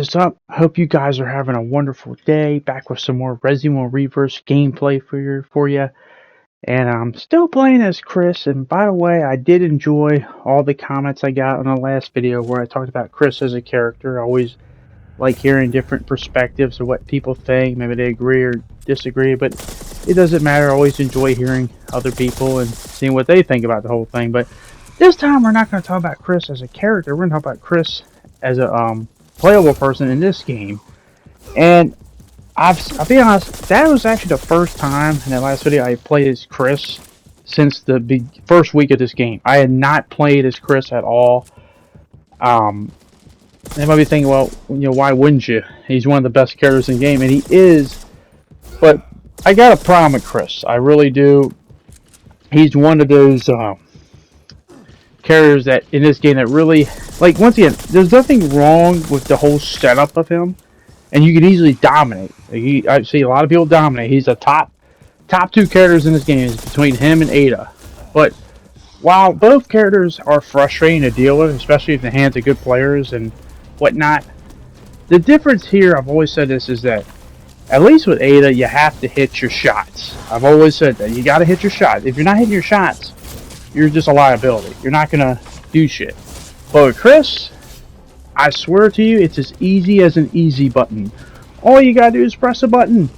What's up? Hope you guys are having a wonderful day. Back with some more Resident Evil Reverse gameplay for you. And I'm still playing as Chris. And by the way, I did enjoy all the comments I got on the last video where I talked about Chris as a character. I always like hearing different perspectives of what people think. Maybe they agree or disagree, but it doesn't matter. I always enjoy hearing other people and seeing what they think about the whole thing. But this time we're not going to talk about Chris as a character. We're going to talk about Chris as a playable person in this game. And I'll be honest, that was actually the first time in that last video I played as Chris since the first week of this game. I had not played as Chris at all. They might be thinking, well, why wouldn't you? He's one of the best characters in the game, and he is. But I got a problem with Chris. I really do. He's one of those characters that in this game that really, like, once again, there's nothing wrong with the whole setup of him, and you can easily dominate. I see a lot of people dominate. He's the top two characters in this game is between him and Ada. But while both characters are frustrating to deal with, especially in the hands of good players and whatnot, the difference here, I've always said this, is that at least with Ada, you have to hit your shots. I've always said that. You got to hit your shots. If you're not hitting your shots, you're just a liability. You're not going to do shit. But with Chris, I swear to you, it's as easy as an easy button. All you got to do is press a button,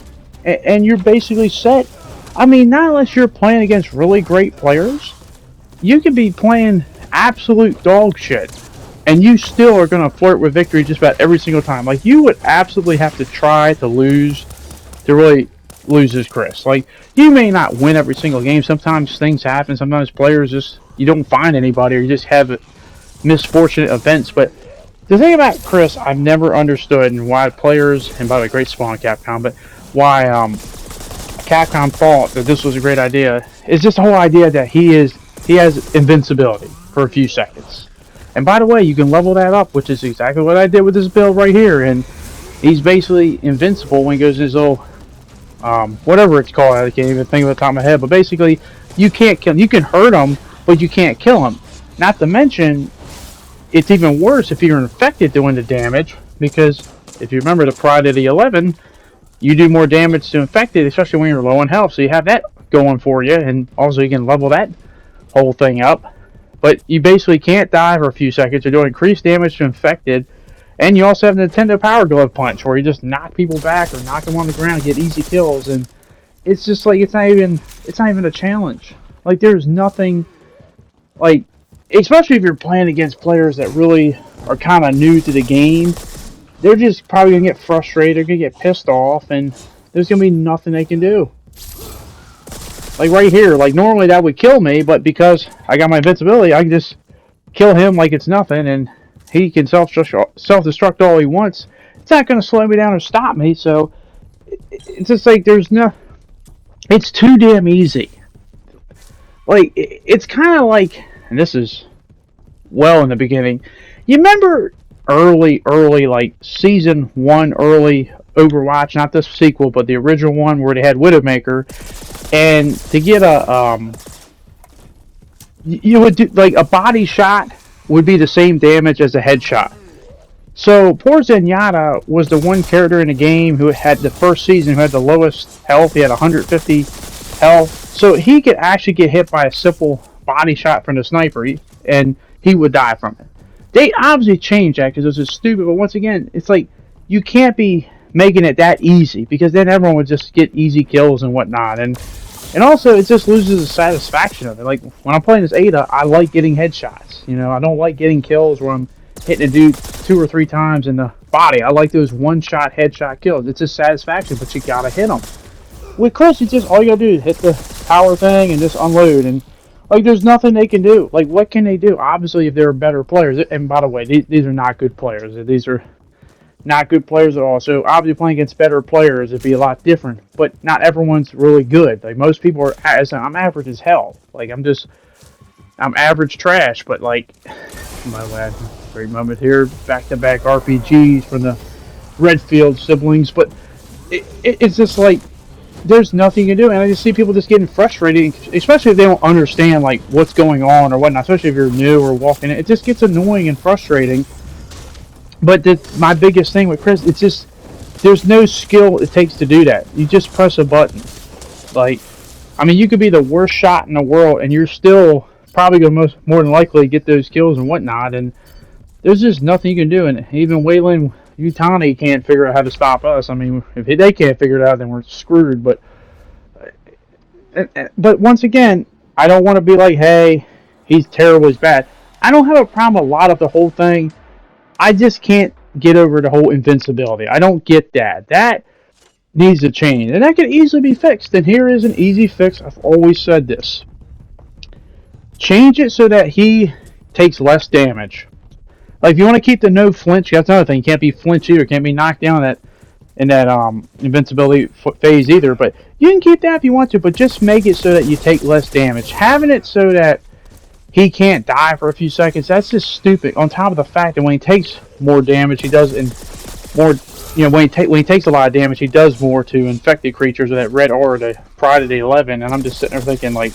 and you're basically set. I mean, not unless you're playing against really great players. You could be playing absolute dog shit, and you still are going to flirt with victory just about every single time. Like, you would absolutely have to try to lose to really lose as Chris. Like, you may not win every single game. Sometimes things happen. Sometimes players just, you don't find anybody, or you just have misfortunate events. But the thing about Chris, I've never understood, and why players, and by the way, great spawn Capcom, but why Capcom thought that this was a great idea, is just the whole idea that he has invincibility for a few seconds. And by the way, you can level that up, which is exactly what I did with this build right here. And he's basically invincible when he goes his little, whatever it's called. I can't even think of the top of my head. But basically, you can't kill him. You can hurt him, but you can't kill him. Not to mention, it's even worse if you're infected doing the damage. Because if you remember the Pride of the 11, you do more damage to infected, especially when you're low on health. So you have that going for you. And also you can level that whole thing up. But you basically can't die for a few seconds. You're doing increased damage to infected. And you also have the Nintendo Power Glove Punch, where you just knock people back or knock them on the ground, get easy kills. And it's just like, it's not even a challenge. Like, there's nothing, like, especially if you're playing against players that really are kind of new to the game, they're just probably going to get frustrated, they're going to get pissed off, and there's going to be nothing they can do. Like right here, like normally that would kill me, but because I got my invincibility, I can just kill him like it's nothing, and he can self-destruct all he wants. It's not going to slow me down or stop me, so it's just like it's too damn easy. Like, it's kind of like, and this is well in the beginning, you remember early, like Season 1, early Overwatch, not this sequel, but the original one where they had Widowmaker. And to get you would do, like, a body shot would be the same damage as a headshot. So poor Zenyatta was the one character in the game who had the first season who had the lowest health. He had 150 health. So he could actually get hit by a simple body shot from the sniper, and he would die from it. They obviously changed that because it was just stupid. But once again, it's like, you can't be making it that easy, because then everyone would just get easy kills and whatnot, and also it just loses the satisfaction of it. Like, when I'm playing as Ada, I like getting headshots. I don't like getting kills where I'm hitting a dude 2 or 3 times in the body. I like those one-shot headshot kills. It's a satisfaction, but you gotta hit them. With Chris, it's just all you gotta do is hit the power thing and just unload, and like, there's nothing they can do. Like, what can they do? Obviously, if they're better players, and by the way, these are not good players. These are not good players at all. So obviously playing against better players would be a lot different. But not everyone's really good. Like, most people are, I'm average as hell. Like, I'm average trash. But like, my lad, great moment here. Back-to-back RPGs from the Redfield siblings. But it's just like, there's nothing you can do. And I just see people just getting frustrated, especially if they don't understand like what's going on or whatnot. Especially if you're new or walking in. It just gets annoying and frustrating. But my biggest thing with Chris, it's just there's no skill it takes to do that. You just press a button. Like, I mean, you could be the worst shot in the world, and you're still probably going to more than likely get those kills and whatnot. And there's just nothing you can do. And even Wayland Utani can't figure out how to stop us. I mean, if they can't figure it out, then we're screwed. But once again, I don't want to be like, hey, he's terrible, he's bad. I don't have a problem with a lot of the whole thing. I just can't get over the whole invincibility. I don't get that. That needs to change. And that could easily be fixed. And here is an easy fix. I've always said this. Change it so that he takes less damage. Like, if you want to keep the no flinch, that's another thing. You can't be flinchy or can't be knocked down in that invincibility phase either. But you can keep that if you want to, but just make it so that you take less damage. Having it so that he can't die for a few seconds, that's just stupid. On top of the fact that when he takes more damage, he does in more. You know, when he takes a lot of damage, he does more to infected creatures with that red aura, the Pride of the 11. And I'm just sitting there thinking, like,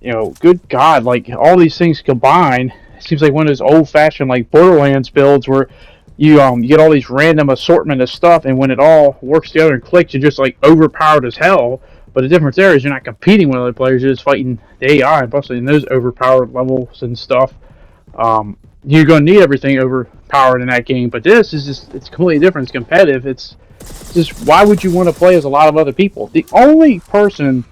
you know, good God, like, all these things combined, it seems like one of those old-fashioned, like, Borderlands builds where you get all these random assortment of stuff, and when it all works together and clicks, you're just, like, overpowered as hell. But the difference there is you're not competing with other players, you're just fighting the AI, and plus in those overpowered levels and stuff, you're going to need everything overpowered in that game. But this is just, it's completely different. It's competitive. It's just, why would you want to play as a lot of other people? The only person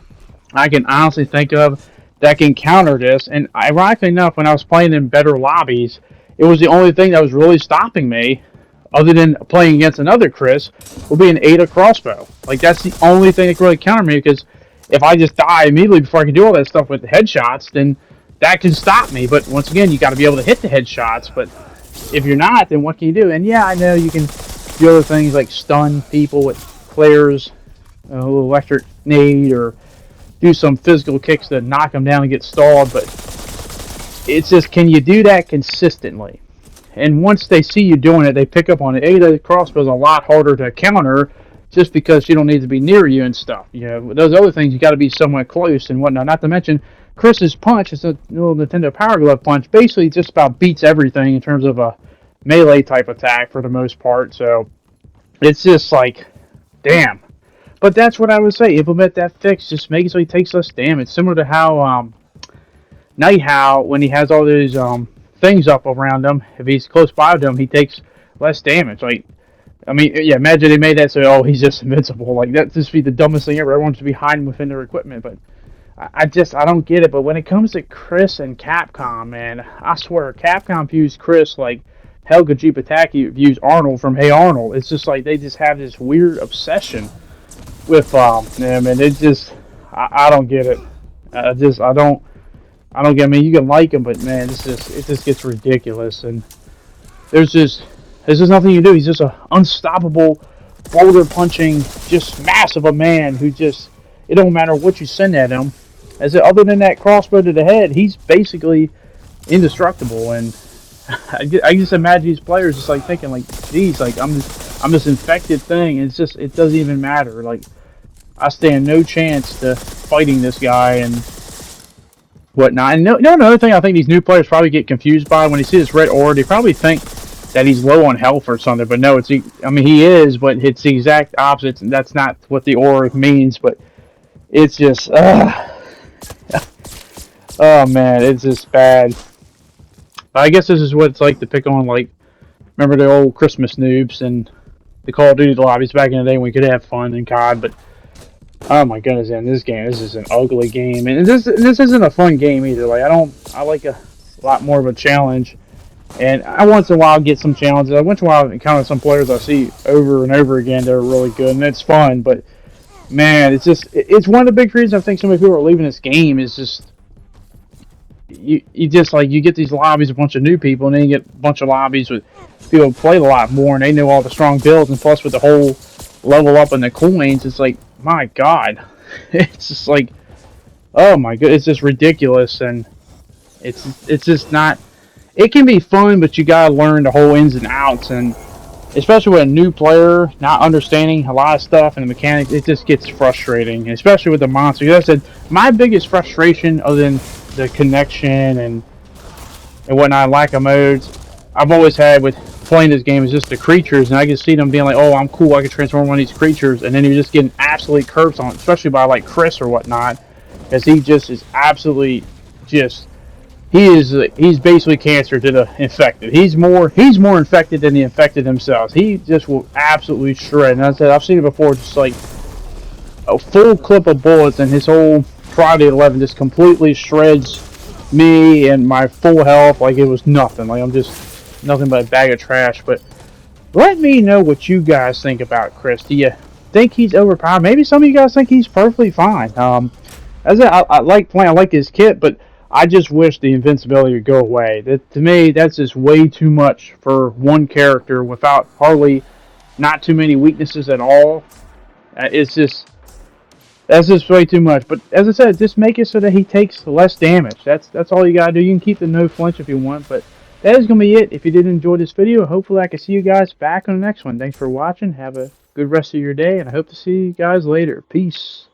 I can honestly think of that can counter this, and ironically enough, when I was playing in better lobbies, it was the only thing that was really stopping me, other than playing against another Chris, would be an Ada crossbow. Like, that's the only thing that can really counter me, because if I just die immediately before I can do all that stuff with the headshots, then that can stop me. But once again, you got to be able to hit the headshots. But if you're not, then what can you do? And yeah, I know you can do other things like stun people with flares, a little electric nade, or do some physical kicks to knock them down and get stalled. But it's just, can you do that consistently? And once they see you doing it, they pick up on it. Ada crossbow is a lot harder to counter, just because she don't need to be near you and stuff. You know, those other things, you got to be somewhat close and whatnot. Not to mention, Chris's punch is a little Nintendo Power Glove punch. Basically, just about beats everything in terms of a melee type attack for the most part. So it's just like, damn. But that's what I would say. Implement that fix. Just make it so he takes less damage. Similar to how Night Howl, when he has all those things up around him, if he's close by them, he takes less damage. Like, I mean, yeah, imagine they made that so, oh, he's just invincible. Like, that'd just be the dumbest thing ever. Everyone should be hiding within their equipment. But I don't get it. But when it comes to Chris and Capcom, man, I swear, Capcom views Chris like Helga G. Pataki views Arnold from Hey Arnold. It's just like they just have this weird obsession with them, and it just, I don't get it. I don't get. I mean, you can like him, but man, it just gets ridiculous. And there's just nothing you can do. He's just an unstoppable, boulder punching, just massive a man who just, it don't matter what you send at him. Other than that crossbow to the head, he's basically indestructible. And I just imagine these players just like thinking like, geez, like I'm this infected thing. It's just, it doesn't even matter. Like, I stand no chance to fighting this guy and whatnot. And another thing I think these new players probably get confused by when they see this red aura, they probably think that he's low on health or something. But no, I mean, he is, but it's the exact opposite. And that's not what the aura means. But it's just, oh man, it's just bad. I guess this is what it's like to pick on, like, remember the old Christmas noobs and the Call of Duty lobbies back in the day when we could have fun in COD, but oh my goodness, in this game, this is an ugly game, and this isn't a fun game either. Like, I like a lot more of a challenge, and I once in a while get some challenges. I once in a while encounter some players I see over and over again that are really good, and it's fun, but man, it's one of the big reasons I think so many people are leaving this game is just, you just, like, you get these lobbies, a bunch of new people, and then you get a bunch of lobbies with people who play a lot more, and they know all the strong builds, and plus with the whole level up in the coins, it's like, my God, it's just like, oh my God, it's just ridiculous, and it's just not, it can be fun, but you gotta learn the whole ins and outs, and especially with a new player not understanding a lot of stuff and the mechanics, it just gets frustrating, especially with the monsters. Like I said, my biggest frustration, other than the connection and whatnot, lack of modes, I've always had with playing this game is just the creatures, and I can see them being like, "Oh, I'm cool. I can transform one of these creatures," and then he was just getting absolutely cursed on, especially by like Chris or whatnot, as he just is absolutely just he's basically cancer to the infected. He's more infected than the infected themselves. He just will absolutely shred. And I said I've seen it before, just like a full clip of bullets, and his whole Friday 11 just completely shreds me and my full health like it was nothing. Like I'm just nothing but a bag of trash. But let me know what you guys think about Chris. Do you think he's overpowered? Maybe some of you guys think he's perfectly fine. As I like playing, I like his kit, but I just wish the invincibility would go away. That to me, that's just way too much for one character without hardly not too many weaknesses at all. It's just that's just way too much. But as I said, just make it so that he takes less damage. That's all you gotta do. You can keep the no flinch if you want, but that is gonna be it. If you did enjoy this video, hopefully I can see you guys back on the next one. Thanks for watching. Have a good rest of your day, and I hope to see you guys later. Peace.